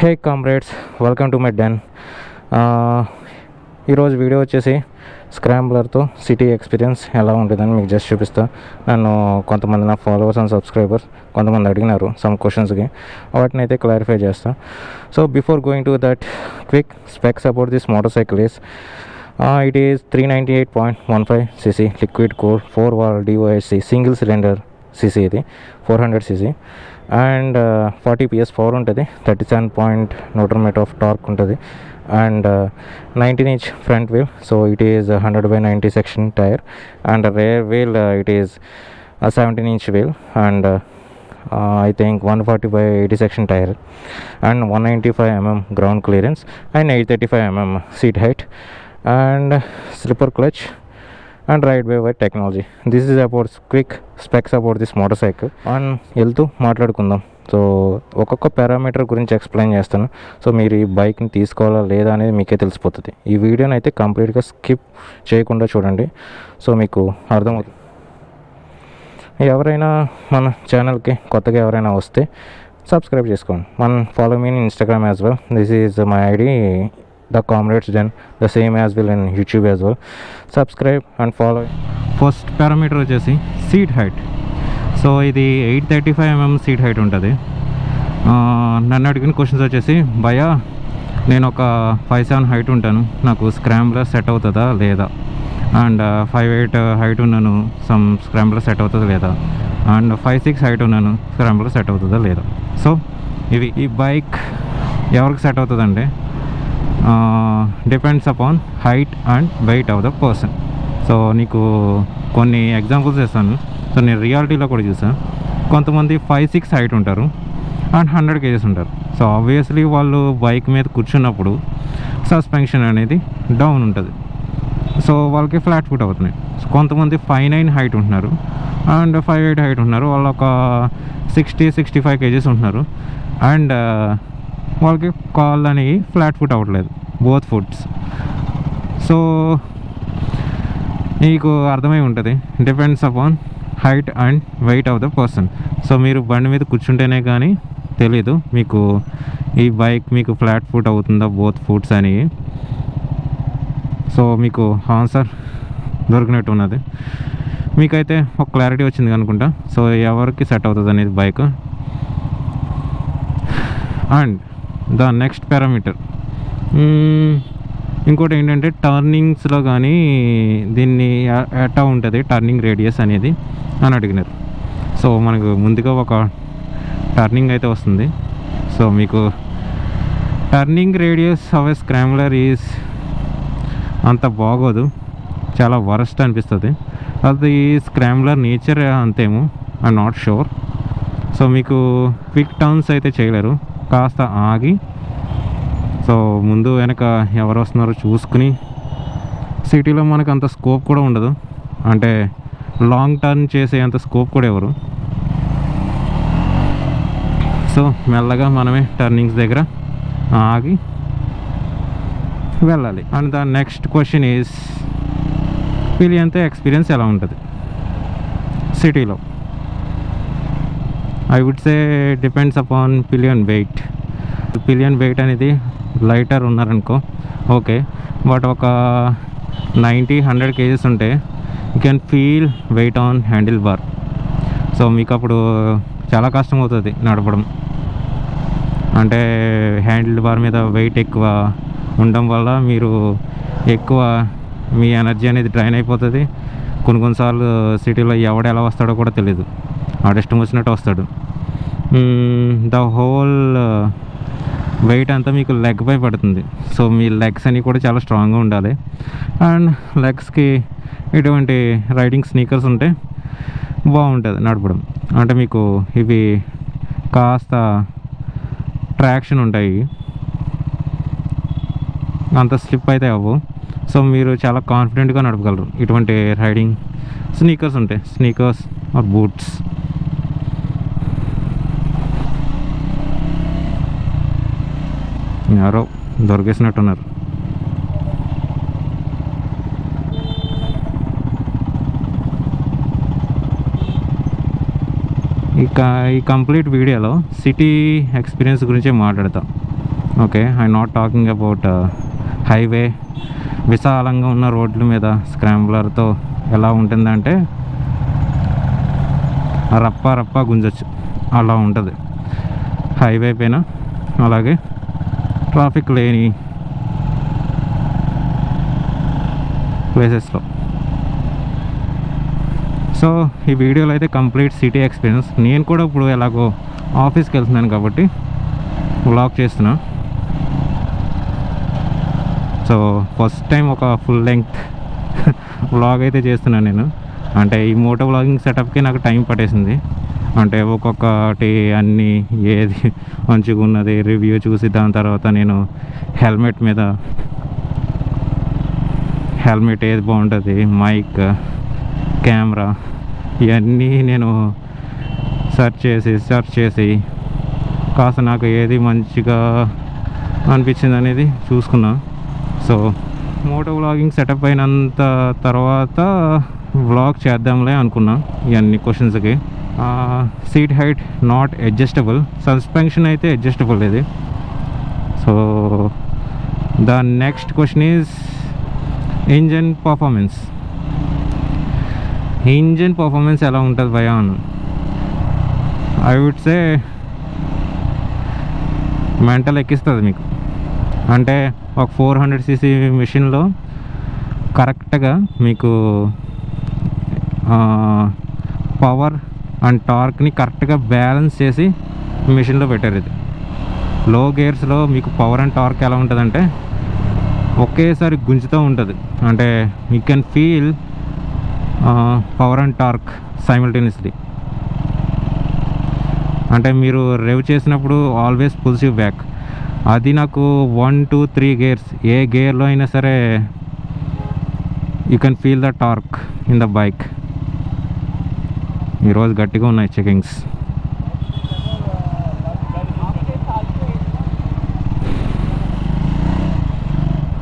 Hey comrades, welcome to my den. ఈరోజు video వచ్చేసి స్క్రాంబ్లర్తో సిటీ ఎక్స్పీరియన్స్ ఎలా ఉంటుందని మీకు జస్ట్ చూపిస్తా. నన్ను కొంతమంది నా ఫాలోవర్స్ అండ్ సబ్స్క్రైబర్స్ కొంతమంది అడిగినారు సమ్ క్వశ్చన్స్కి, వాటిని అయితే క్లారిఫై చేస్తా. So before going to that, quick specs about this motor cycle is it is 398.15 cc liquid cooled 4-valve DOHC single cylinder cc ఇది 400 cc అండ్ 40 PS పవర్ ఉంటుంది, 37 Nm of torque ఉంటుంది and 19-inch front wheel. So it is 100/90 section tyre and rear wheel it is 17-inch wheel and I think 140/80 section tire and 195 mm ground clearance and 835 mm seat height and slipper clutch and ride by wire technology. This is about quick specs about this motorcycle. and వెళ్తూ మాట్లాడుకుందాం. So ఒక్కొక్క parameter గురించి explain చేస్తాను. So మీరు ఈ బైక్ని తీసుకోవాలా లేదా అనేది మీకే తెలిసిపోతుంది. ఈ వీడియోని అయితే కంప్లీట్గా స్కిప్ చేయకుండా చూడండి, సో మీకు అర్థమవుతుంది. ఎవరైనా మన ఛానల్కి కొత్తగా ఎవరైనా వస్తే సబ్స్క్రైబ్ చేసుకోండి. Follow me in Instagram as well. This is my ID, the comrades then the same as well in YouTube as well. Subscribe and follow. First parameter వచ్చేసి సీట్ హైట్. సో ఇది 835 mm సీట్ హైట్ ఉంటుంది. నన్ను అడిగిన questions వచ్చేసి, భయ్యా నేను ఒక 5'7" height ఉంటాను, నాకు స్క్రాంబ్లర్ సెట్ అవుతుందా లేదా, అండ్ 5'8" హైట్ ఉన్నాను, సమ్ స్క్రాంబ్లర్ సెట్ అవుతుందా లేదా, అండ్ 5'6" హైట్ ఉన్నాను, స్క్రాంబ్లర్ సెట్ అవుతుందా లేదా. సో ఇవి ఈ బైక్ ఎవరికి సెట్ అవుతుందంటే depends upon height and weight of the person. So నీకు కొన్ని ఎగ్జాంపుల్స్ ఇస్తాను. సో నేను రియాలిటీలో కూడా చూసాను. కొంతమంది 5'6" హైట్ ఉంటారు అండ్ 100 kgs ఉంటారు. సో ఆబ్వియస్లీ వాళ్ళు బైక్ మీద కూర్చున్నప్పుడు సస్పెన్షన్ అనేది డౌన్ ఉంటుంది, సో వాళ్ళకి ఫ్లాట్ ఫుట్ అవుతున్నాయి. సో కొంతమంది 5'9" హైట్ ఉంటున్నారు అండ్ 5'8" హైట్ ఉంటున్నారు, వాళ్ళు ఒక 60-65 kgs ఉంటున్నారు అండ్ వాళ్ళకి కాళ్ళు అనేవి ఫ్లాట్ ఫుట్ అవ్వట్లేదు, బోత్ ఫుట్స్. సో మీకు అర్థమై ఉంటుంది, depends upon height and weight of the person. So మీరు బండి మీద కూర్చుంటేనే కానీ తెలీదు మీకు ఈ బైక్ మీకు ఫ్లాట్ ఫుట్ అవుతుందా బోత్ ఫుట్స్ అని. సో మీకు ఆన్సర్ దొరికినట్టు ఉన్నది. మీకైతే ఒక క్లారిటీ వచ్చింది అనుకుంటా. సో ఎవరికి సెట్ అవుతుంది అనేది bike. And the next parameter ఇంకోటి ఏంటంటే టర్నింగ్స్లో కానీ దీన్ని ఎట్టా ఉంటుంది టర్నింగ్ రేడియస్ అనేది అని అడిగినారు. సో మనకు ముందుగా ఒక టర్నింగ్ అయితే వస్తుంది. సో మీకు turning radius of a scrambler is అంత బాగోదు, చాలా వరస్ట్ అనిపిస్తుంది. అది స్క్రాంబ్లర్ నేచర్ అంతేమో, ఐఎమ్ నాట్ షూర్. సో మీకు క్విక్ టర్న్స్ అయితే చేయలేరు, కాస్త ఆగి సో ముందు వెనక ఎవరు వస్తున్నారో చూసుకుని. సిటీలో మనకు అంత స్కోప్ కూడా ఉండదు, అంటే లాంగ్ టర్న్ చేసే అంత స్కోప్ కూడా ఎవరు. సో మెల్లగా మనమే టర్నింగ్స్ దగ్గర ఆగి వెళ్ళాలి. And the next question is, పిలియన్తో ఎక్స్పీరియన్స్ ఎలా ఉంటుంది సిటీలో? I would say depends upon pillion weight. Pillion weight అనేది లైటర్ ఉన్నారనుకో ఓకే, బట్ ఒక 90-100 kgs ఉంటే you can feel weight on handlebar. So మీకు అప్పుడు చాలా కష్టం అవుతుంది నడపడం, అంటే హ్యాండిల్ బార్ మీద వెయిట్ ఎక్కువ ఉండడం వల్ల మీరు ఎక్కువ మీ ఎనర్జీ అనేది డ్రైన్ అయిపోతుంది. కొన్నిసార్లు సిటీలో ఎవడు ఎలా వస్తాడో కూడా తెలీదు, ఆడిష్టం వచ్చినట్టు వస్తాడు. ద హోల్ వెయిట్ అంతా మీకు లెగ్ పై పడుతుంది. సో మీ లెగ్స్ అన్నీ కూడా చాలా స్ట్రాంగ్గా ఉండాలి. అండ్ లెగ్స్కి ఇటువంటి రైడింగ్ స్నీకర్స్ ఉంటే బాగుంటుంది నడపడం, అంటే మీకు ఇవి కాస్త ట్రాక్షన్ ఉంటాయి, అంత స్లిప్ అయితే అవ్వవు. సో మీరు చాలా కాన్ఫిడెంట్గా నడపగలరు ఇటువంటి రైడింగ్ స్నీకర్స్ ఉంటాయి, స్నీకర్స్ ఆర్ బూట్స్. ఎవరో దొరికేసినట్టున్నారు. ఇక ఈ కంప్లీట్ వీడియోలో సిటీ ఎక్స్పీరియన్స్ గురించి మాట్లాడతాం. Okay, I not talking about highway. విశాలంగా ఉన్న రోడ్ల మీద స్క్రాంబ్లర్తో ఎలా ఉంటుందంటే రప్ప రప్ప గుంజచ్చు, అలా ఉంటుంది హైవే పైన. అలాగే ట్రాఫిక్ లేని ప్లేసెస్లో. సో ఈ వీడియోలో అయితే కంప్లీట్ సిటీ ఎక్స్పీరియన్స్. నేను కూడా ఇప్పుడు ఎలాగో ఆఫీస్కి వెళ్తున్నాను కాబట్టి వ్లాగ్ చేస్తున్నా. సో ఫస్ట్ టైం ఒక ఫుల్ లెంగ్త్ వ్లాగ్ అయితే చేస్తున్నాను నేను. అంటే ఈ మోటో వ్లాగింగ్ సెటప్కి నాకు టైం పట్టేసింది. అంటే ఒక్కొక్కటి అన్నీ ఏది మంచిగా ఉన్నది రివ్యూ చూసి దాని తర్వాత నేను హెల్మెట్ ఏది బాగుంటుంది, మైక్, కెమెరా, ఇవన్నీ నేను సెర్చ్ చేసి కాస్త నాకు ఏది మంచిగా అనిపించింది అనేది చూసుకున్నా. సో మోటో వ్లాగింగ్ సెటప్ అయినంత తర్వాత వ్లాగ్ చేద్దాంలే అనుకున్నా ఇవన్నీ క్వశ్చన్స్కి. Seat height not adjustable, suspension అయితే అడ్జస్టబుల్ ఇది. So the next question is engine performance. Engine performance ఎలా ఉంటుంది భయా అని ఐ వుడ్ సే మెంటల్ ఎక్కిస్తుంది మీకు. అంటే ఒక 400cc మిషన్లో కరెక్ట్గా మీకు పవర్ అండ్ టార్క్ని కరెక్ట్గా బ్యాలెన్స్ చేసి మిషన్లో పెట్టారు. ఇది లో గేర్స్లో మీకు పవర్ అండ్ టార్క్ ఎలా ఉంటుందంటే ఒకేసారి గుంజుతూ ఉంటుంది. అంటే you can feel power and torque simultaneously. అంటే మీరు రెవ్ చేసినప్పుడు ఆల్వేస్ పుల్స్ యూ బ్యాక్. అది నాకు 1, 2, 3 గేర్స్ ఏ గేర్లో అయినా సరే you can feel the torque in the bike. ఈరోజు గట్టిగా ఉన్నాయి చెకింగ్స్.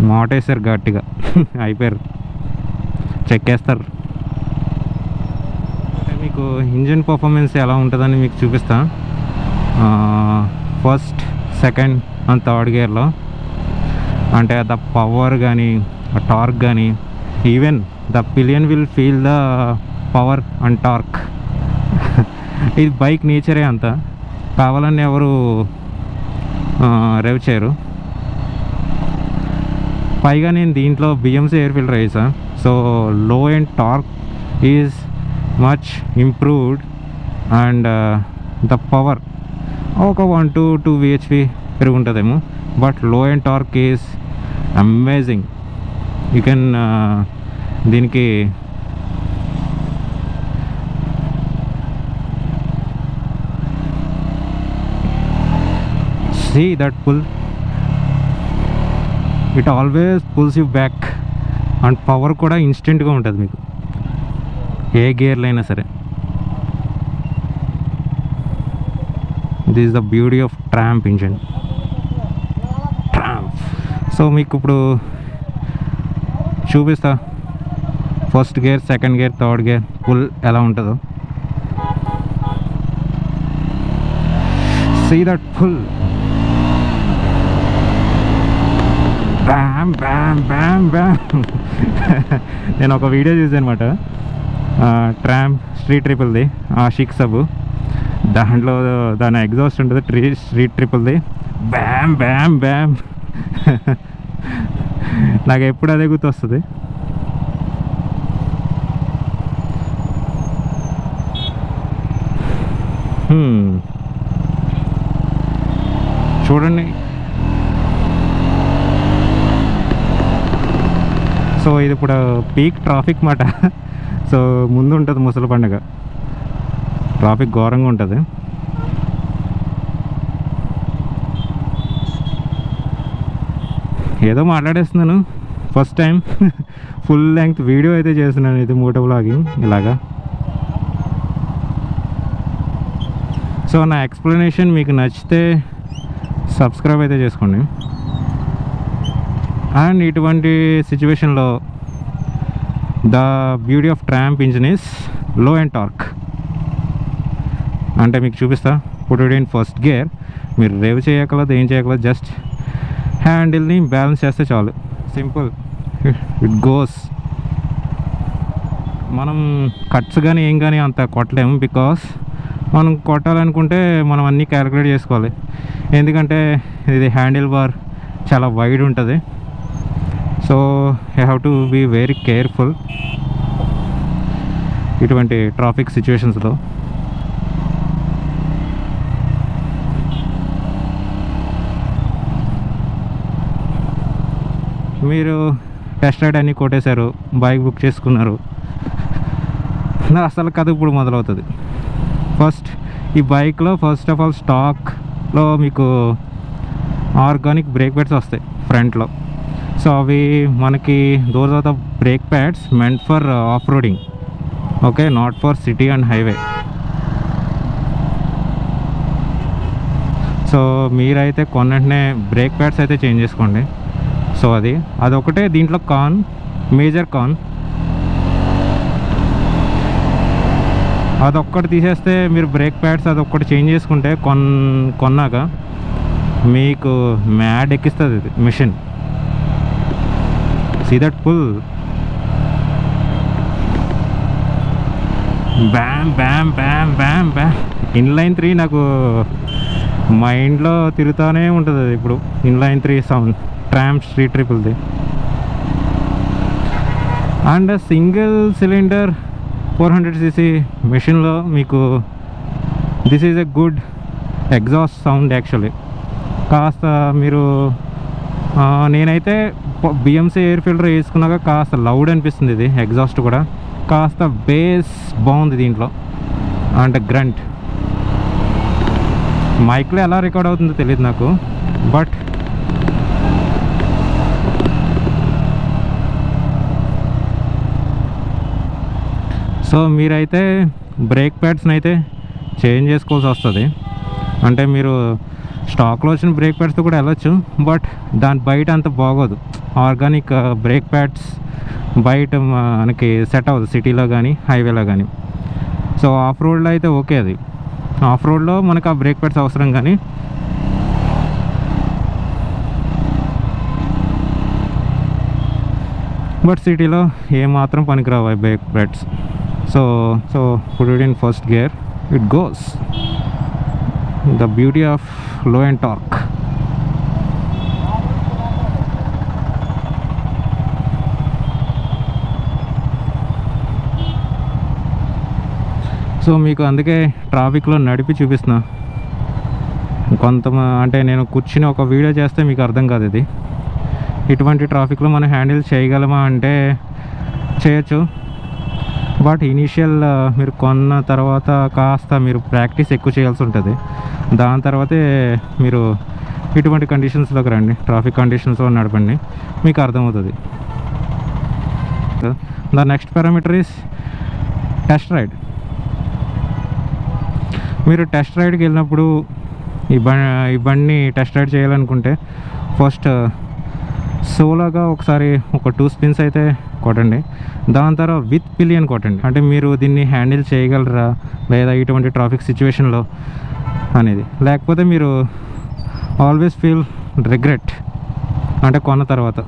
మోటేసారు గట్టిగా అయిపోయారు, చెక్కేస్తారు. మీకు ఇంజిన్ పర్ఫార్మెన్స్ ఎలా ఉంటుందని మీకు చూపిస్తా. ఫస్ట్, సెకండ్ అండ్ థర్డ్ గేర్లో అంటే ద పవర్ కానీ ఆ టార్క్ కానీ even the pillion will feel the power and torque. ఇది బైక్ నేచరే అంత, కావాలని ఎవరు రెవ్ చేయరు. పైగా నేను దీంట్లో బిఎంసీ ఎయిర్ ఫిల్టర్ వేసా. సో లో and torque is much improved and the power ఒక 1 to 2 bhp పెరుగుంటుందేమో. బట్ లో and torque is amazing. You can దీనికి see that pull, it always pulls you back and power కూడా ఇన్స్టెంట్గా ఉంటుంది మీకు ఏ గేర్లో అయినా సరే. This is the beauty of Triumph engine. So మీకు ఇప్పుడు చూపిస్తా first gear, second gear, third gear pull ఎలా ఉంటుందో. See that pull. బ్యామ్ bam bam బ్యామ్. నేను ఒక వీడియో చూసాను అనమాట, ట్రాంప్ స్ట్రీట్ ట్రిపుల్ది, ఆషిక్ సబు. దాంట్లో దాని ఎగ్జాస్ట్ ఉంటుంది స్ట్రీట్ ట్రిపుల్ది, బ్యామ్ బ్యామ్ బ్యామ్. నాకు ఎప్పుడు అదే గుర్తొస్తుంది. చూడండి. సో ఇది ఇప్పుడు పీక్ ట్రాఫిక్ మాట. సో ముందు ఉంటుంది ముసలి పండుగ, ట్రాఫిక్ ఘోరంగా ఉంటుంది. ఏదో మాట్లాడేస్తున్నాను first time. Full length video అయితే చేస్తున్నాను ఇది మోటో వ్లాగింగ్ ఇలాగా. సో నా ఎక్స్ప్లెనేషన్ మీకు నచ్చితే సబ్స్క్రైబ్ అయితే చేసుకోండి. అండ్ ఇటువంటి సిచ్యువేషన్లో the beauty of Triumph engine is low and torque. అంటే మీకు చూపిస్తా. Put it in first gear, మీరు రేవ్ చేయగలదు, ఏం చేయగలదు, జస్ట్ హ్యాండిల్ని బ్యాలెన్స్ చేస్తే చాలు, సింపుల్, ఇట్ గోస్. మనం కట్స్ కానీ ఏం కానీ అంత కొట్టలేము, బికాస్ మనం కొట్టాలనుకుంటే మనం అన్నీ క్యాలిక్యులేట్ చేసుకోవాలి. ఎందుకంటే ఇది హ్యాండిల్ బార్ చాలా వైడ్ ఉంటుంది. So you have to be very careful ఇటువంటి ట్రాఫిక్ సిచ్యువేషన్స్లో. మీరు టెస్ట్ రైడ్ అన్నీ కొట్టేశారు, బైక్ బుక్ చేసుకున్నారు, అసలు కథ ఇప్పుడు మొదలవుతుంది. ఫస్ట్ ఈ బైక్లో ఫస్ట్ ఆఫ్ ఆల్ స్టాక్లో మీకు ఆర్గానిక్ బ్రేక్ ప్యాడ్స్ వస్తాయి ఫ్రంట్లో. సో అవి మనకి those are the brake pads meant for off roading, okay, not for city and highway. So మీరైతే కొన్నింటినే బ్రేక్ ప్యాడ్స్ అయితే చేంజ్ చేసుకోండి. సో అదొకటే దీంట్లో మేజర్ కాన్. అదొక్కటి తీసేస్తే మీరు బ్రేక్ ప్యాడ్స్ అదొక్కటి చేంజ్ చేసుకుంటే కొన్నాక మీకు మ్యాడ్ ఎక్కిస్తుంది ఇది machine. See that pull, bam bam bam bam bam. Inline 3 నాకు మైండ్లో తిరుగుతూనే ఉంటుంది అది. ఇప్పుడు ఇన్లైన్ 3 సౌండ్ ట్రామ్ స్ట్రీట్ ట్రిపుల్ది. అండ్ సింగిల్ సిలిండర్ 400cc మెషిన్లో మీకు this is a good exhaust sound actually. కాస్త మీరు నేనైతే బిఎంసీ ఎయిర్ ఫిల్టర్ వేసుకున్నాక కాస్త లౌడ్ అనిపిస్తుంది ఇది ఎగ్జాస్ట్ కూడా. కాస్త బేస్ బాగుంది దీంట్లో, అంటే గ్రంట్. మైక్లో ఎలా రికార్డ్ అవుతుందో తెలియదు నాకు, బట్ సో మీరైతే బ్రేక్ ప్యాడ్స్ని అయితే చేంజ్ చేసుకోవాల్సి వస్తుంది. అంటే మీరు స్టాక్లో వచ్చిన బ్రేక్ ప్యాడ్స్తో కూడా వెళ్ళొచ్చు, బట్ దాని బయట అంత బాగోదు. ఆర్గానిక్ బ్రేక్ ప్యాడ్స్ బయట మనకి సెట్ అవ్వదు సిటీలో కానీ హైవేలో కానీ. సో ఆఫ్ రోడ్లో అయితే ఓకే, అది ఆఫ్ రోడ్లో మనకు ఆ బ్రేక్ ప్యాడ్స్ అవసరం, కానీ బట్ సిటీలో ఏమాత్రం పనికిరావు brake pads. So put it in first gear, it goes. The beauty of low end torque. So మీకు అందుకే ట్రాఫిక్లో నడిపి చూపిస్తున్నా. అంటే నేను కూర్చుని ఒక వీడియో చేస్తే మీకు అర్థం కాదు ఇది. ఇటువంటి ట్రాఫిక్లో మనం హ్యాండిల్ చేయగలమా అంటే చేయొచ్చు, బట్ ఇనీషియల్ మీరు కొన్న తర్వాత కాస్త మీరు ప్రాక్టీస్ ఎక్కువ చేయాల్సి ఉంటుంది. దాని తర్వాతే మీరు ఇటువంటి కండిషన్స్లోకి రండి, ట్రాఫిక్ కండిషన్స్లో నడపండి, మీకు అర్థమవుతుంది. The next parameter is test ride. మీరు టెస్ట్ రైడ్కి వెళ్ళినప్పుడు ఈ బండిని టెస్ట్ రైడ్ చేయాలనుకుంటే ఫస్ట్ సోలోగా ఒకసారి ఒక 2 స్పిన్స్ అయితే కొట్టండి. దాని తర్వాత విత్ పిలియన్ కొట్టండి. అంటే మీరు దీన్ని హ్యాండిల్ చేయగలరా లేదా ఇటువంటి ట్రాఫిక్ సిచ్యువేషన్లో అనేది. లేకపోతే మీరు ఆల్వేస్ ఫీల్ రిగ్రెట్ అంటే కొన్న తర్వాత.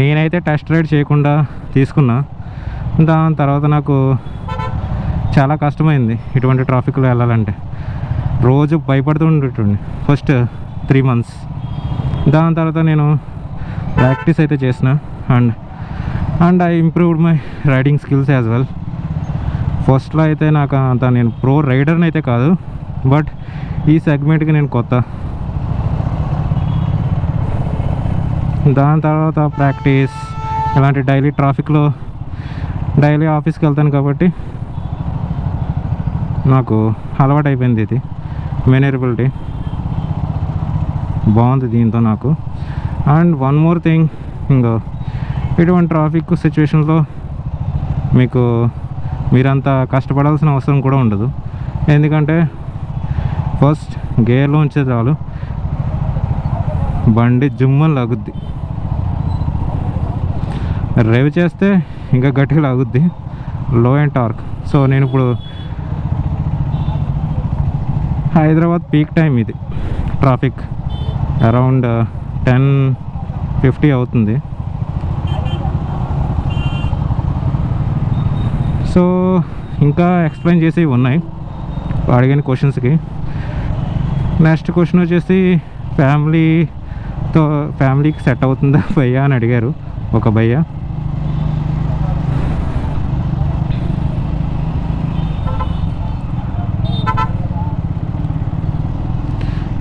నేనైతే టెస్ట్ రైడ్ చేయకుండా తీసుకున్నా, దాని తర్వాత నాకు చాలా కష్టమైంది ఇటువంటి ట్రాఫిక్లో వెళ్ళాలంటే. రోజు భయపడుతూ ఉండేటండి ఫస్ట్ 3 months. దాని తర్వాత నేను ప్రాక్టీస్ అయితే చేసిన and I improved my riding skills as well. ఫస్ట్లో అయితే నాకు అంత నేను ప్రో రైడర్ని అయితే కాదు, బట్ ఈ సెగ్మెంట్కి నేను కొత్త. దాని తర్వాత ప్రాక్టీస్ ఇలాంటి డైలీ ట్రాఫిక్లో డైలీ ఆఫీస్కి వెళ్తాను కాబట్టి నాకు అలవాటు అయిపోయింది. ఇది మేనేరబిలిటీ బాగుంది దీంతో నాకు. అండ్ వన్ మోర్ థింగ్, ఇంకా ఇటువంటి ట్రాఫిక్ సిచ్యువేషన్లో మీరంతా కష్టపడాల్సిన అవసరం కూడా ఉండదు. ఎందుకంటే ఫస్ట్ గేర్లో ఉంచే చాలు, బండి జుమ్మని లాగుద్ది. డ్రైవ్ చేస్తే ఇంకా గట్టిగా లాగుద్ది, లో అండ్ టార్క్. సో నేను ఇప్పుడు హైదరాబాద్ పీక్ టైం ఇది ట్రాఫిక్, అరౌండ్ 10:50 అవుతుంది. సో ఇంకా ఎక్స్ప్లెయిన్ చేసేవి ఉన్నాయి అడిగిన క్వశ్చన్స్కి. నెక్స్ట్ క్వశ్చన్ వచ్చేసి ఫ్యామిలీకి సెట్ అవుతుందా భయ్యా అని అడిగారు ఒక భయ్య.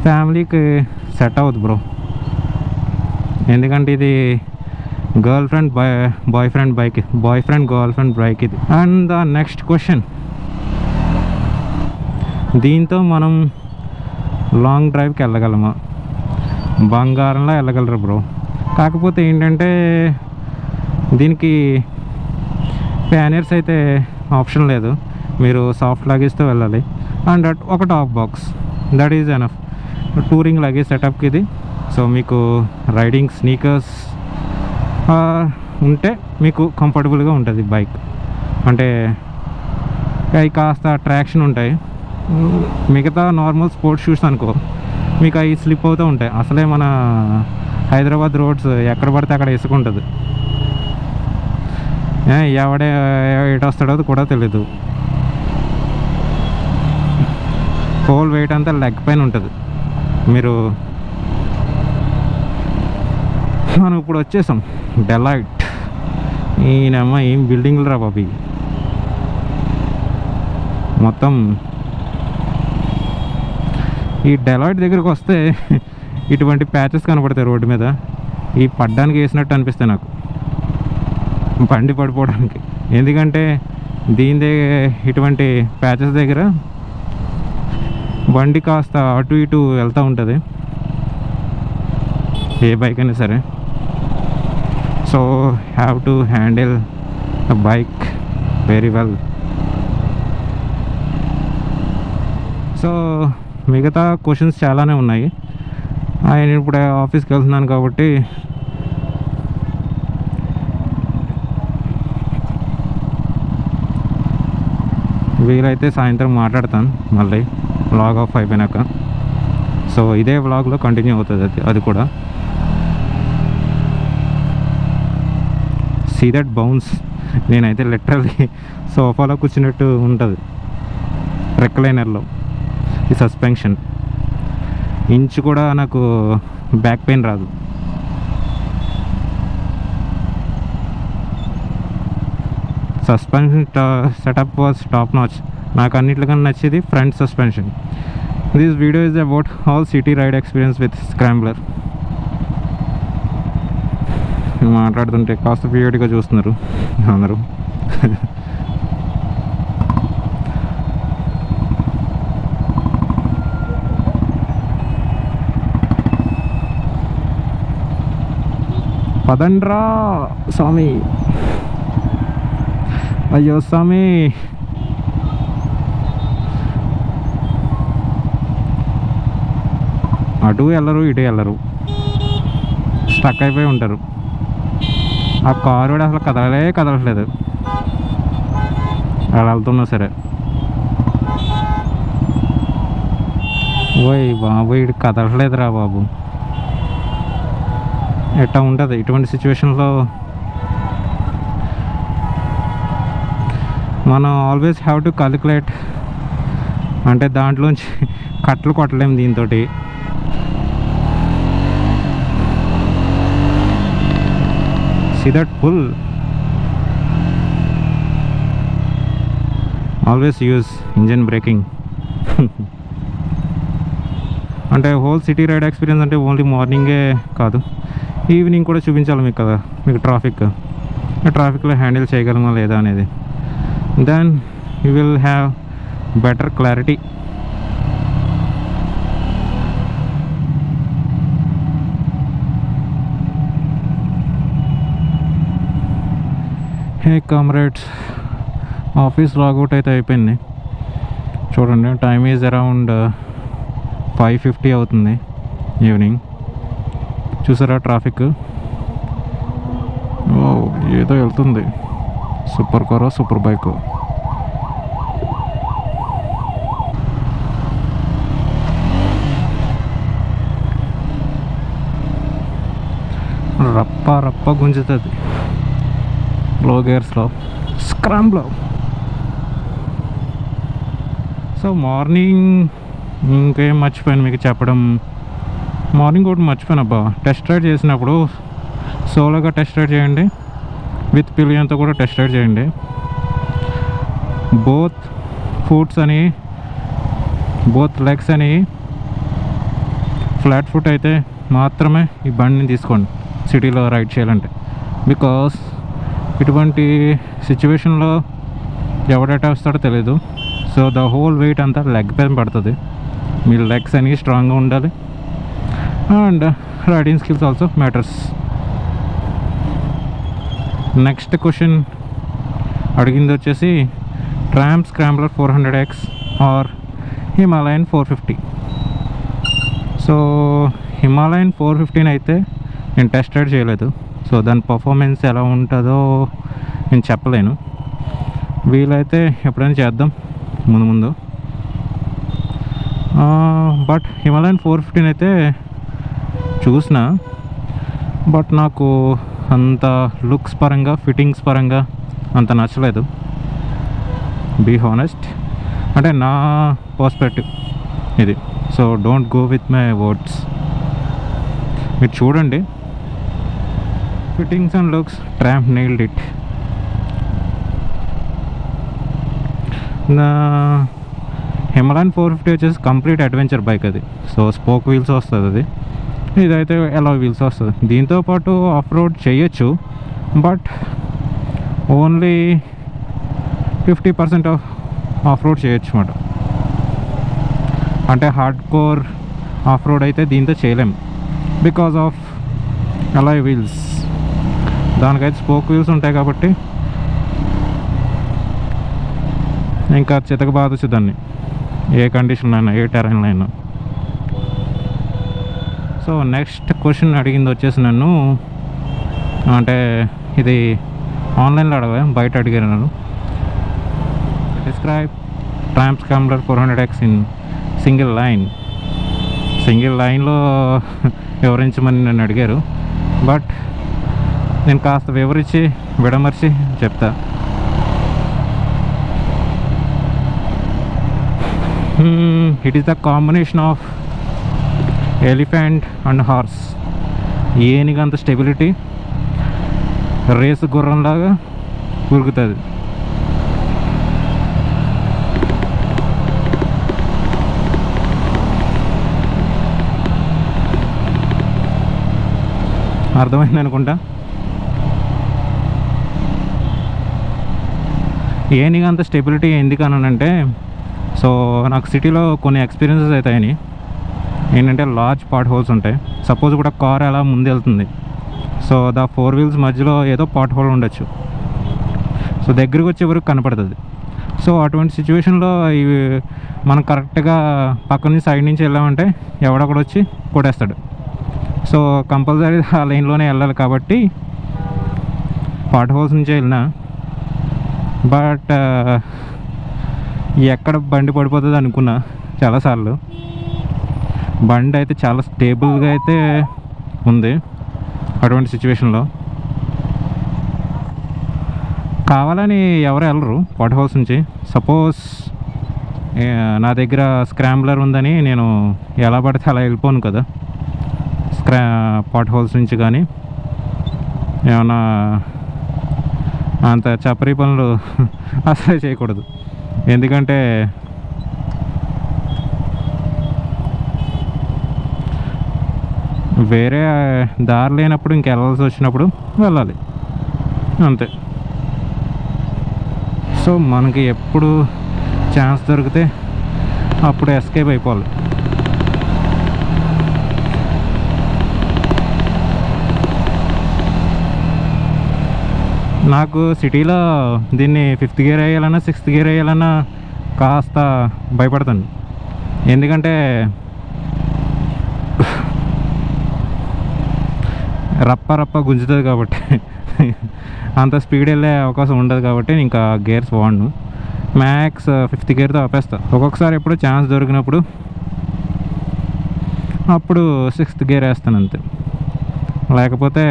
ఫ్యామిలీకి సెట్ అవుతుంది బ్రో, ఎందుకంటే ఇది girl friend boy friend girl friend bike ఇది. అండ్ ద నెక్స్ట్ క్వశ్చన్, దీంతో మనం లాంగ్ డ్రైవ్కి వెళ్ళగలమా? బంగారంలో వెళ్ళగలరు బ్రో. కాకపోతే ఏంటంటే దీనికి ప్యానర్స్ అయితే ఆప్షన్ లేదు, మీరు సాఫ్ట్ లగేజ్తో వెళ్ళాలి. అండ్ ఒక top box, that is enough touring luggage సెటప్కి ఇది. సో మీకు రైడింగ్ స్నీకర్స్ ఉంటే మీకు కంఫర్టబుల్గా ఉంటుంది బైక్. అంటే అవి కాస్త ట్రాక్షన్ ఉంటాయి. మిగతా నార్మల్ స్పోర్ట్స్ షూస్ అనుకో మీకు అవి స్లిప్ అవుతూ ఉంటాయి. అసలే మన హైదరాబాద్ రోడ్స్ ఎక్కడ పడితే అక్కడ ఇసుకుంటుంది, ఎవడే ఎటు వస్తాడో కూడా తెలీదు. హోల్ వెయిట్ అంతా లెగ్ పైన ఉంటుంది. మనం ఇప్పుడు వచ్చేసాం డెలాయిట్. ఈయనమ్మ ఏం బిల్డింగ్లు రా బాబీ, మొత్తం ఈ డెలాయిట్ దగ్గరికి వస్తే ఇటువంటి ప్యాచెస్ కనపడతాయి రోడ్డు మీద. ఈ పడ్డానికి వేసినట్టు అనిపిస్తాయి నాకు, బండి పడిపోవడానికి. ఎందుకంటే ఇటువంటి ప్యాచెస్ దగ్గర బండి కాస్త అటు ఇటు వెళ్తూ ఉంటుంది, ఏ బైక్ అయినా సరే. So have to handle the bike very well. So మిగతా క్వశ్చన్స్ చాలానే ఉన్నాయి. నేను ఇప్పుడు ఆఫీస్కి వెళ్తున్నాను కాబట్టి వీలైతే సాయంత్రం మాట్లాడతాను మళ్ళీ వ్లాగ్ ఆఫ్ అయిపోయినాక. సో ఇదే వ్లాగ్లో కంటిన్యూ అవుతుంది అది కూడా. సీ దట్ బౌన్స్, నేనైతే లిటరల్లీ సోఫాలో కూర్చున్నట్టు ఉంటుంది రెక్లైనర్లో. ఈ సస్పెన్షన్ ఇంచు కూడా నాకు బ్యాక్ పెయిన్ రాదు. Suspension setup was top notch. నాకు అన్నిటికన్నా నచ్చేది front suspension. This video is about all city ride experience with Scrambler. మాట్లాడుతుంటే కాస్త పీరియడ్గా చూస్తున్నారు అందరూ. పదండ్రా స్వామి, అయ్యో స్వామి. అటు వెళ్ళరు ఇటు వెళ్ళరు, స్టక్ అయిపోయి ఉంటారు. ఆ కారు కూడా అసలు కదలట్లేదు అలా వెళ్తున్నా సరే. ఓయ్ బాబు, ఇటు కదలట్లేదురా బాబు. ఎట్టా ఉంటుంది ఇటువంటి సిచ్యువేషన్లో. మనం ఆల్వేస్ హ్యావ్ టు కాలిక్యులేట్, అంటే దాంట్లోంచి కట్టలు కొట్టలేము దీంతో. See that pull? Always use engine braking. అంటే హోల్ సిటీ రైడ్ ఎక్స్పీరియన్స్ అంటే ఓన్లీ మార్నింగే కాదు, ఈవినింగ్ కూడా చూపించాలి మీకు కదా. మీకు ట్రాఫిక్లో హ్యాండిల్ చేయగలమా లేదా అనేది. Then you will have better clarity. Hey comrades, office logout అయితే అయిపోయింది. చూడండి, టైమ్ ఈజ్ అరౌండ్ 5:50 అవుతుంది ఈవినింగ్. చూసారా ట్రాఫిక్? ఏదో వెళ్తుంది, సూపర్ కారో సూపర్ బైకో. రప్ప రప్ప గుంజుతుంది లో గేర్స్లో స్క్రాంబ్లో. సో మార్నింగ్ ఇంకేం మర్చిపోయాను మీకు చెప్పడం. మార్నింగ్ ఒకటి మర్చిపోయాను అబ్బా, టెస్ట్ రైడ్ చేసినప్పుడు సోలోగా టెస్ట్ రైడ్ చేయండి, విత్ పిలియన్తో కూడా టెస్ట్ రైడ్ చేయండి. బోత్ ఫుట్స్ అని, బోత్ లెగ్స్ అని ఫ్లాట్ ఫుట్ అయితే మాత్రమే ఈ బండిని తీసుకోండి సిటీలో రైడ్ చేయాలంటే. బికాస్ ఇటువంటి సిచ్యువేషన్లో ఎవడట వస్తాడో తెలీదు. సో ద హోల్ వెయిట్ అంతా లెగ్ పైన పడుతుంది. మీ లెగ్స్ అనేవి స్ట్రాంగ్గా ఉండాలి and riding skills also matters. Next question అడిగింది వచ్చేసి Triumph scrambler 400X or Himalayan 450. So Himalayan 450 అయితే నేను టెస్ట్ రైడ్ చేయలేదు, సో దాని పర్ఫార్మెన్స్ ఎలా ఉంటుందో నేను చెప్పలేను. వీలైతే ఎప్పుడైనా చేద్దాం ముందు. బట్ హిమాలయన్ 450 అయితే చూసిన, బట్ నాకు అంత లుక్స్ పరంగా, ఫిట్టింగ్స్ పరంగా అంత నచ్చలేదు, బీ హానెస్ట్. అంటే నా పర్స్పెక్టివ్ ఇది. So don't go with my words. మీరు చూడండి, fittings and looks tram nailed it. Himalayan 450 వచ్చేసి కంప్లీట్ అడ్వెంచర్ బైక్ అది. సో స్పోక్ వీల్స్ వస్తుంది అది, ఇదైతే ఎలా వీల్స్ వస్తుంది. దీంతోపాటు ఆఫ్ రోడ్ చేయొచ్చు, బట్ ఓన్లీ 50% ఆఫ్ రోడ్ చేయొచ్చు అన్నమాట. అంటే హార్డ్ కోర్ ఆఫ్ రోడ్ అయితే దీంతో చేయలేము బికాజ్ ఆఫ్ అలాయ్ వీల్స్. దానికైతే స్పోక్ వీల్స్ ఉంటాయి కాబట్టి ఇంకా చితక బాధచ్చు దాన్ని, ఏ కండిషన్లో అయినా, ఏ టెరైన్లో అయినా. సో నెక్స్ట్ క్వశ్చన్ అడిగింది వచ్చేసి నన్ను, అంటే ఇది ఆన్లైన్లో అడగా, బయట అడిగాను నన్ను. Describe tram scrambler 400X in single line. Single లైన్లో వివరించమని నన్ను అడిగారు, బట్ నేను కాస్త వివరించి విడమర్చి చెప్తా. It is the combination of elephant and horse. ఏనిగంత స్టెబిలిటీ, రేసు గుర్రంలాగా ఉరుకుతుంది. అర్థమైంది అనుకుంటా. ఏనిగంత స్టెబిలిటీ ఎందుకనంటే, సో నాకు సిటీలో కొన్ని ఎక్స్పీరియన్సెస్ అవుతాయని. ఏంటంటే లార్జ్ పాట్ హోల్స్ ఉంటాయి. సపోజ్ కూడా కార్ అలా ముందు వెళ్తుంది, సో ద 4 వీల్స్ మధ్యలో ఏదో పాట్ హోల్ ఉండొచ్చు. సో దగ్గరికి వచ్చే వరకు కనపడుతుంది. సో అటువంటి సిచ్యువేషన్లో ఇవి మనం కరెక్ట్గా పక్క నుంచి సైడ్ నుంచి వెళ్ళామంటే ఎవడొకడు వచ్చి కొట్టేస్తాడు. సో కంపల్సరీ ఆ లైన్లోనే వెళ్ళాలి కాబట్టి పాట్ హోల్స్ నుంచే వెళ్ళినా. బట్ ఎక్కడ బండి పడిపోతుంది అనుకున్నా చాలాసార్లు. బండి అయితే చాలా స్టేబుల్గా అయితే ఉంది అటువంటి సిచ్యువేషన్లో. కావాలని ఎవరు వెళ్ళరు పాట్ హౌస్ నుంచి. సపోజ్ నా దగ్గర స్క్రాంబ్లర్ ఉందని నేను ఎలా పడితే అలా వెళ్ళిపోను కదా పాట్ హోల్స్ నుంచి. కానీ ఏమన్నా అంత చపరీ పనులు అసలే చేయకూడదు. ఎందుకంటే వేరే దారి లేనప్పుడు ఇంకెళ్ళాల్సి వచ్చినప్పుడు వెళ్ళాలి, అంతే. సో మనకి ఎప్పుడు ఛాన్స్ దొరికితే అప్పుడు ఎస్కేప్ అయిపోవాలి. నాకు సిటీలో దీన్ని 5th గేర్ వేయాలన్నా 6th గేర్ వేయాలన్నా కాస్త భయపడతాను. ఎందుకంటే రప్ప గుంజుతుంది కాబట్టి, అంత స్పీడ్ వెళ్ళే అవకాశం ఉండదు కాబట్టి ఇంకా గేర్స్ వాడను. Max 5th గేర్తో ఆపేస్తా. ఒక్కొక్కసారి ఎప్పుడు ఛాన్స్ దొరికినప్పుడు అప్పుడు 6th గేర్ వేస్తాను అంతే. లేకపోతే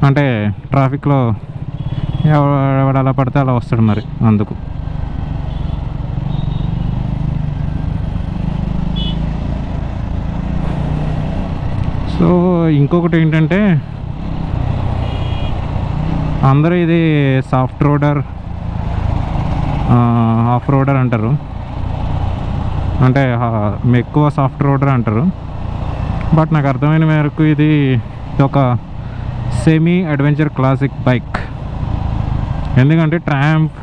అంటే ట్రాఫిక్లో ఎవడు అలా పడితే అలా వస్తాడు మరి అందుకు. సో ఇంకొకటి ఏంటంటే అందరూ ఇది సాఫ్ట్ రోడర్ ఆఫ్ రోడర్ అంటారు, అంటే ఎక్కువ సాఫ్ట్ రోడర్ అంటారు. బట్ నాకు అర్థమైన మేరకు ఇది ఒక సెమీ అడ్వెంచర్ క్లాసిక్ బైక్. ఎందుకంటే ట్రాంప్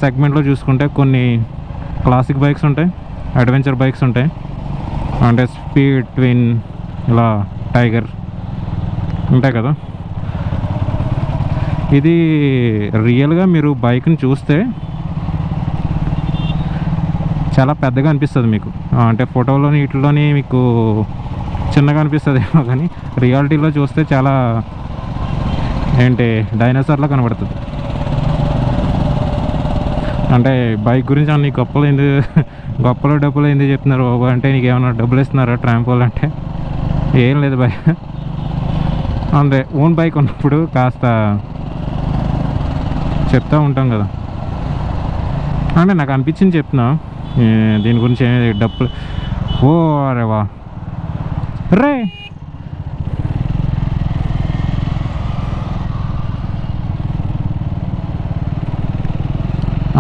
సెగ్మెంట్లో చూసుకుంటే కొన్ని క్లాసిక్ బైక్స్ ఉంటాయి, అడ్వెంచర్ బైక్స్ ఉంటాయి, అంటే స్పీడ్, ట్విన్, ఇలా టైగర్ ఉంటాయి కదా. ఇది రియల్గా మీరు బైక్ని చూస్తే చాలా పెద్దగా అనిపిస్తుంది మీకు, అంటే ఫోటోలోని వీటిలోని మీకు చిన్నగా అనిపిస్తుంది ఏమో, కానీ రియాలిటీలో చూస్తే చాలా ఏంటి డైనోసార్లా కనబడుతుంది. అంటే బైక్ గురించి అన్ని గొప్పలు డబ్బులు ఎందుకు చెప్తున్నారు బాబు అంటే, నీకు ఏమన్నా డబ్బులు ఇస్తున్నారా ట్రాంప్ వాళ్ళు అంటే, ఏం లేదు బైక్ అంటే ఓన్ బైక్ ఉన్నప్పుడు కాస్త చెప్తూ ఉంటాం కదా. అంటే నాకు అనిపించింది చెప్తున్నా, దీని గురించి డబ్బులు. ఓ అరే వా రే,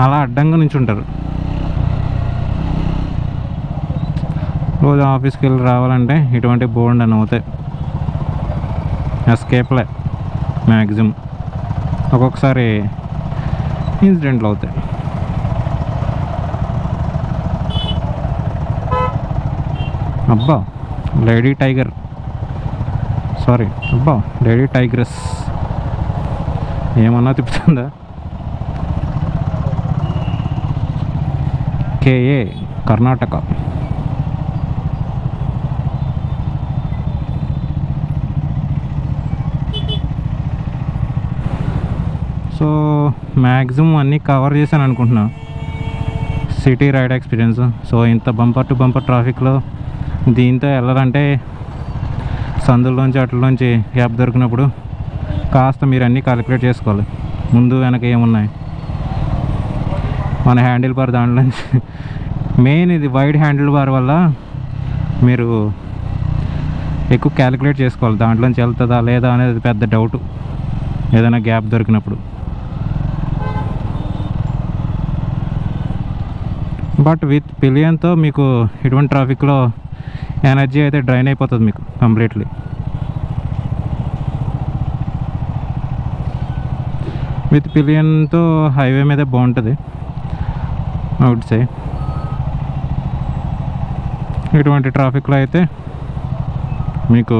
అలా అడ్డంగా నుంచి ఉంటారు. రోజు ఆఫీస్కి వెళ్ళి రావాలంటే ఇటువంటి బోర్డు అని అవుతాయి, ఎస్కేప్లే మ్యాక్సిమం. ఒక్కొక్కసారి ఇన్సిడెంట్లు అవుతాయి. అబ్బా లేడీ టైగర్, సారీ అబ్బా లేడీ టైగ్రెస్ ఏమన్నా తిప్పుతుందా. కేఏ కర్ణాటక. సో మ్యాక్సిమం అన్నీ కవర్ చేశాను అనుకుంటున్నా సిటీ రైడ్ ఎక్స్పీరియన్స్. సో ఇంత బంపర్ టు బంపర్ ట్రాఫిక్లో దీంతో వెళ్ళాలంటే సందుల్లోంచి అట్లలోంచి గ్యాప్ దొరికినప్పుడు కాస్త మీరు అన్నీ క్యాలిక్యులేట్ చేసుకోవాలి, ముందు వెనక ఏమున్నాయి. మన హ్యాండిల్ బార్ దాంట్లోంచి మెయిన్ ఇది వైడ్ హ్యాండిల్ బార్ వల్ల మీరు ఎక్కువ క్యాలిక్యులేట్ చేసుకోవాలి, దాంట్లోంచి వెళ్తుందా లేదా అనేది పెద్ద డౌట్ ఏదైనా గ్యాప్ దొరికినప్పుడు. బట్ విత్ పిలియన్తో మీకు ఇటువంటి ట్రాఫిక్లో ఎనర్జీ అయితే డ్రైన్ అయిపోతుంది మీకు కంప్లీట్లీ. విత్ పిలియన్తో హైవే మీద బాగుంటుంది ఐ వుడ్ సే. ఇటువంటి ట్రాఫిక్లో అయితే మీకు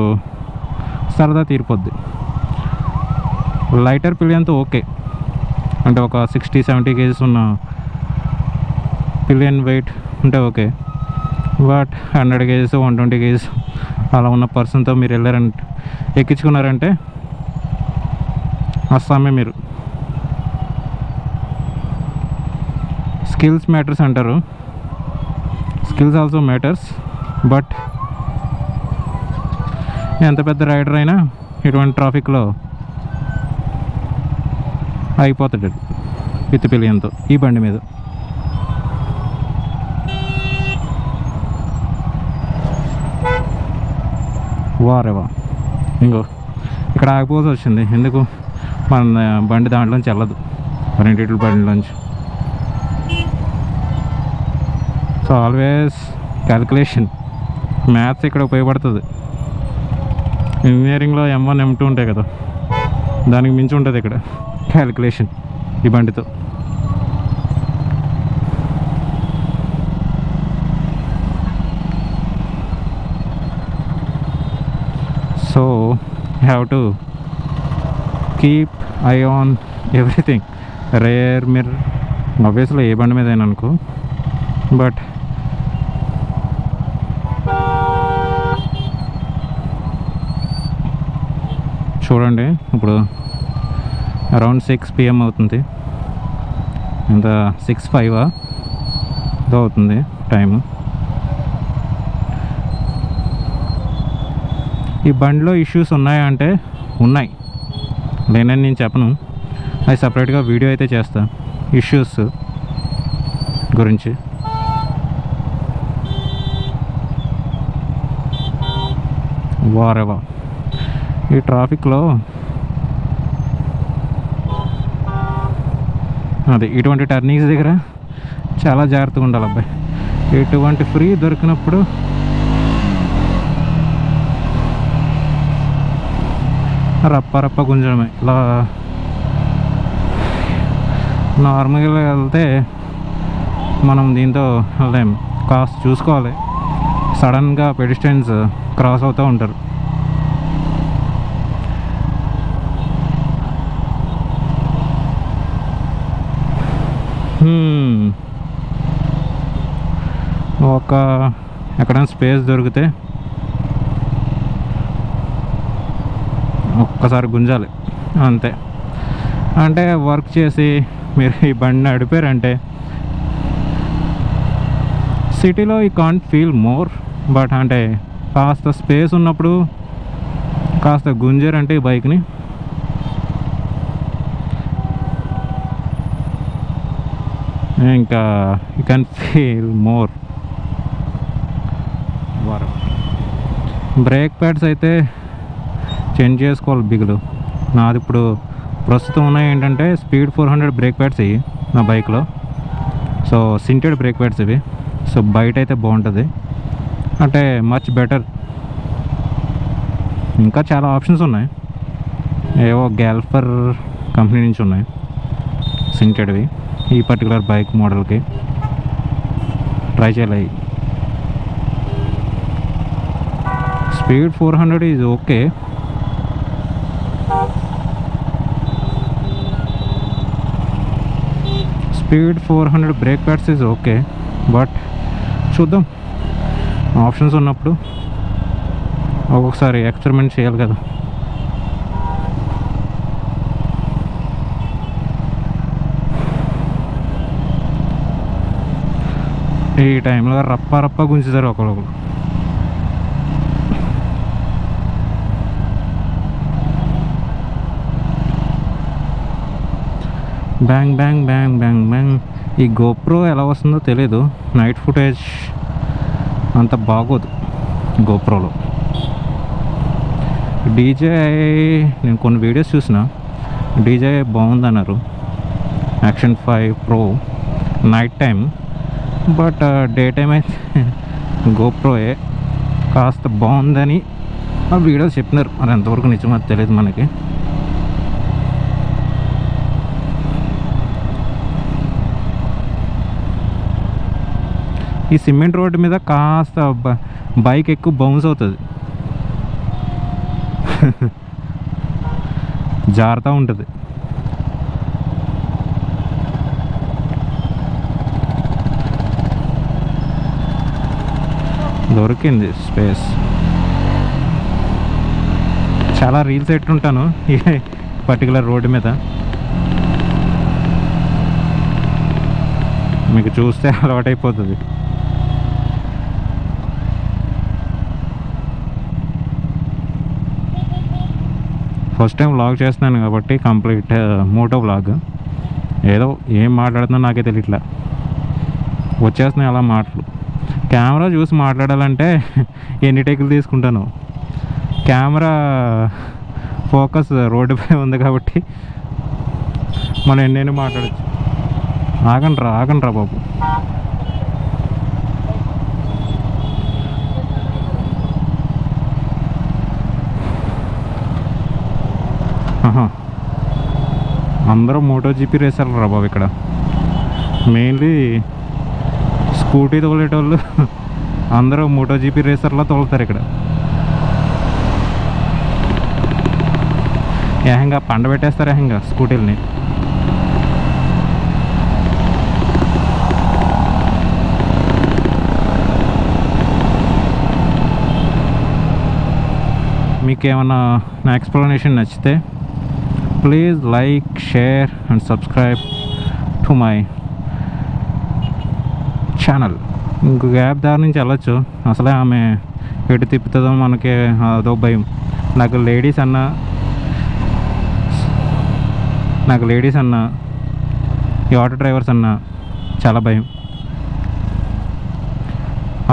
సరదా తీరిపోద్ది. లైటర్ పిలియన్తో ఓకే, అంటే ఒక 60-70 కేజీస్ ఉన్న పిలియన్ వెయిట్ ఉంటే ఓకే. బట్ 100 కేజీస్ 120 కేజీస్ అలా ఉన్న పర్సన్తో మీరు వెళ్ళారంటే ఎక్కించుకున్నారంటే అస్సామే మీరు. స్కిల్స్ మ్యాటర్స్ అంటారు, స్కిల్స్ ఆల్సో మ్యాటర్స్. బట్ ఎంత పెద్ద రైడర్ అయినా ఇటువంటి ట్రాఫిక్లో అయిపోతాడు విత్ పిలియన్తో ఈ బండి మీద. వారేవా ఇంకో ఇక్కడ ఆగిపోవాల్సి వచ్చింది, ఎందుకు మన బండి దాంట్లోంచి వెళ్ళదు, రెండిట్ల బండిలోంచి. సో ఆల్వేస్ క్యాలిక్యులేషన్, మ్యాథ్స్ ఇక్కడ ఉపయోగపడుతుంది. ఇంజనీరింగ్లో M1 M2 ఉంటాయి కదా, దానికి మించి ఉంటుంది ఇక్కడ క్యాలిక్యులేషన్ ఈ బండితో. So have to keep eye on everything. Rear mirror obviously ఏ బండి మీద అయినా అనుకో, బట్ చూడండి ఇప్పుడు అరౌండ్ 6 PM అవుతుంది, ఎంత 6:05 అవుతుంది టైము. ఈ బండిలో ఇష్యూస్ ఉన్నాయా అంటే ఉన్నాయి, లేనని నేను చెప్పను. అది సపరేట్గా వీడియో అయితే చేస్తా ఇష్యూస్ గురించి. వారేవా ఈ ట్రాఫిక్లో అది ఇటువంటి టర్నింగ్స్ దగ్గర చాలా జాగ్రత్తగా ఉండాలి అబ్బాయి. ఎటువంటి ఫ్రీ దొరికినప్పుడు రప్ప గుంజడమే. ఇలా నార్మల్గా వెళ్తే మనం దీంతో వెళ్ళలేం, కాస్త చూసుకోవాలి. సడన్గా పెడిస్టెన్స్ క్రాస్ అవుతూ ఉంటారు. ఒక ఎక్కడైనా స్పేస్ దొరికితే ఒక్కసారి గుంజాలి అంతే. అంటే వర్క్ చేసి మీరు ఈ బండి నడిపారంటే సిటీలో you can't feel more, but అంటే కాస్త స్పేస్ ఉన్నప్పుడు కాస్త గుంజారంటే ఈ బైక్ని ఇంకా you can feel more. Break pads అయితే చేంజ్ చేసుకోవాలి బిగులు. నాది ఇప్పుడు ప్రస్తుతం ఉన్నాయి ఏంటంటే స్పీడ్ 400 బ్రేక్ ప్యాడ్స్ ఇవి నా బైక్లో. సో సింటెడ్ బ్రేక్ ప్యాడ్స్ ఇవి. సో బయట అయితే బాగుంటుంది, అంటే మచ్ బెటర్. ఇంకా చాలా ఆప్షన్స్ ఉన్నాయి, ఏవో గ్యాల్ఫర్ కంపెనీ నుంచి ఉన్నాయి సింటెడ్వి. ఈ పర్టికులర్ బైక్ మోడల్కి ట్రై చేయాలి. Speed 400 is okay. Speed 400 brake pads is okay, but చూద్దాం ఆప్షన్స్ ఉన్నప్పుడు ఒక్కొక్కసారి ఎక్స్పెరిమెంట్ చేయాలి కదా. ఈ టైంలో రప్ప గుంచుతారు ఒకరొకరు. Bang bang bang bang bang. ఈ గోప్రో ఎలా వస్తుందో తెలీదు, నైట్ ఫుటేజ్ అంత బాగోదు గోప్రోలో. డీజే నేను కొన్ని వీడియోస్ చూసిన, డీజే బాగుందన్నారు, action 5 Pro night time. But day time అయితే గోప్రోయే కాస్త బాగుందని ఆ వీడియోస్ చెప్పినారు. మరి ఎంతవరకు నిజమో తెలియదు మనకి. ఈ సిమెంట్ రోడ్డు మీద కాస్త బైక్ ఎక్కువ బౌన్స్ అవుతుంది, జారుతూ ఉంటుంది. దొరికింది స్పేస్. చాలా రీల్స్ ఎట్టుంటాను ఈ పర్టికులర్ రోడ్డు మీద, మీకు చూస్తే అలవాటైపోతుంది. ఫస్ట్ టైం వ్లాగ్ చేస్తున్నాను కాబట్టి కంప్లీట్ మోటో వ్లాగ్. ఏదో ఏం మాట్లాడుతున్నా నాకే తెలియట్లా, వచ్చేస్తున్నాయి అలా మాటలు. కెమెరా చూసి మాట్లాడాలంటే ఎన్ని టేకులు తీసుకుంటాను. కెమెరా ఫోకస్ రోడ్డుపై ఉంది కాబట్టి మనం ఎన్నైనా మాట్లాడచ్చు. ఆగండి రా బాబు. అందరూ మోటోజీపీ రేసర్లు రా బాబు ఇక్కడ. మెయిన్లీ స్కూటీ తోలేటోళ్ళు అందరూ మోటోజీపీ రేసర్లా తోలుతారు ఇక్కడ. ఏహంగా పండబెట్టేస్తారు ఏహంగా స్కూటీలని. మీకు ఏమన్నా నా ఎక్స్ప్లెనేషన్ నచ్చితే please like, share and subscribe to my channel. ఇంకొక యాప్ దారి నుంచి వెళ్ళొచ్చు, అసలే ఆమె ఎటు తిప్పుతుందో మనకి అదో భయం. నాకు లేడీస్ అన్న ఈ ఆటో డ్రైవర్స్ అన్న చాలా భయం.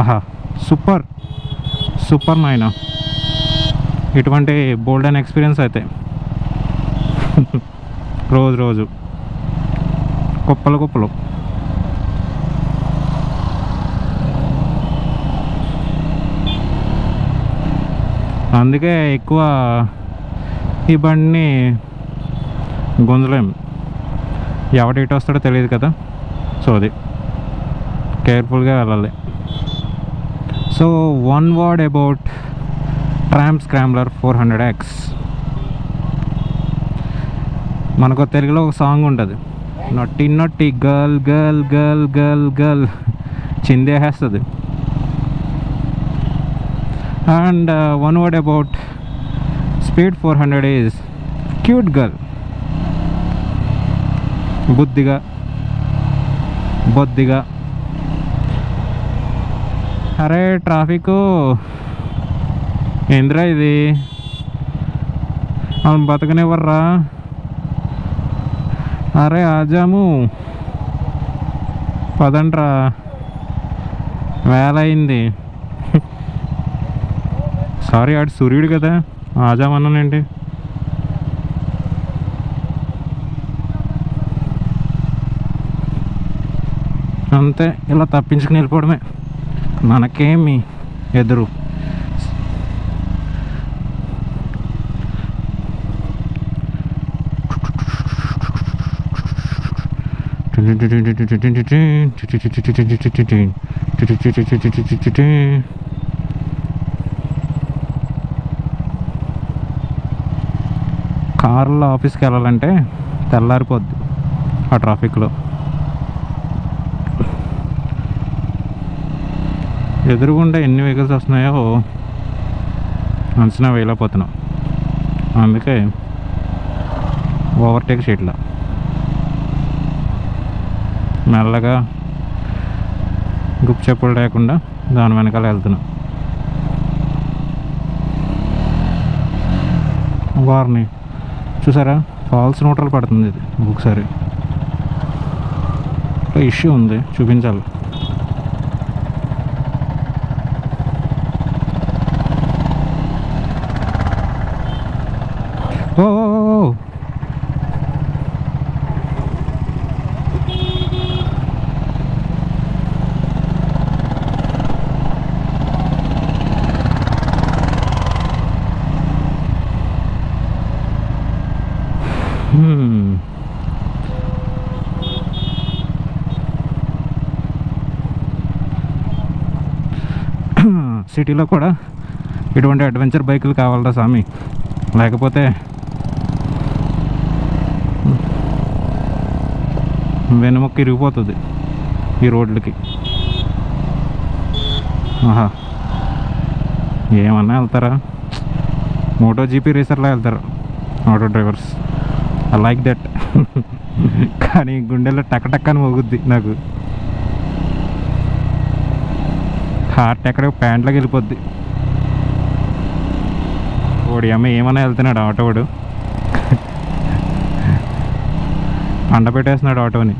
ఆహా, సూపర్ సూపర్ నాయన, ఇటువంటి బోల్డ్ అండ్ ఎక్స్పీరియన్స్ అయితే రోజు కుప్పలు. అందుకే ఎక్కువ ఈ బండిని గుంజలేం, ఎవడు ఇటు వస్తాడో తెలియదు కదా. సో అది కేర్ఫుల్గా వెళ్ళాలి. So one word about Triumph scrambler 400X. మనకు తెలుగులో ఒక సాంగ్ ఉంటుంది, naughty girl girl girl girl girl, చిందేస్తుంది. And one word about speed 400 is cute girl. బొద్దిగా. అరే ట్రాఫిక్ ఏంద్రా ఇది, అవును బతకనివ్వర్రా. అరే ఆజాము పదండ్రా, వేళ అయింది. సారీ, ఆడు సూర్యుడు కదా, ఆజామన్నానండి. అంతే, ఇలా తప్పించుకుని వెళ్ళిపోవడమే, మనకేమి ఎదురు. కార్లో ఆఫీస్కి వెళ్ళాలంటే తెల్లారిపోద్ది ఆ ట్రాఫిక్లో. ఎదురుగుండా ఎన్ని వెహికల్స్ వస్తున్నాయో అంచనా వేయలేకపోతున్నాం. అందుకే ఓవర్టేక్ చేయట్లా, మెల్లగా గుప్పు చెప్పులు లేకుండా దాని వెనకాల వెళ్తున్నాం. వారిని చూసారా, ఫాల్స్ న్యూట్రల్ పడుతుంది ఇది ఒకసారి. ఇష్యూ ఉంది, చూపించాలి. ఓ సిటీలో కూడా ఇటువంటి అడ్వెంచర్ బైకులు కావాలరా స్వామి, లేకపోతే వెనుముక్క ఇరిగిపోతుంది ఈ రోడ్లకి. ఆహా, ఏమన్నా వెళ్తారా, మోటో జీపీ రేసర్లా వెళ్తారు auto drivers. I like that. కానీ గుండెల్లో టక్కని మోగుద్ది నాకు, హార్ట్ ఎక్కడ ప్యాంట్లోకి వెళ్ళిపోద్ది. ఓడి అమ్మ ఏమన్నా వెళ్తున్నాడు ఆటోవాడు, అండ పెట్టేస్తున్నాడు ఆటోని.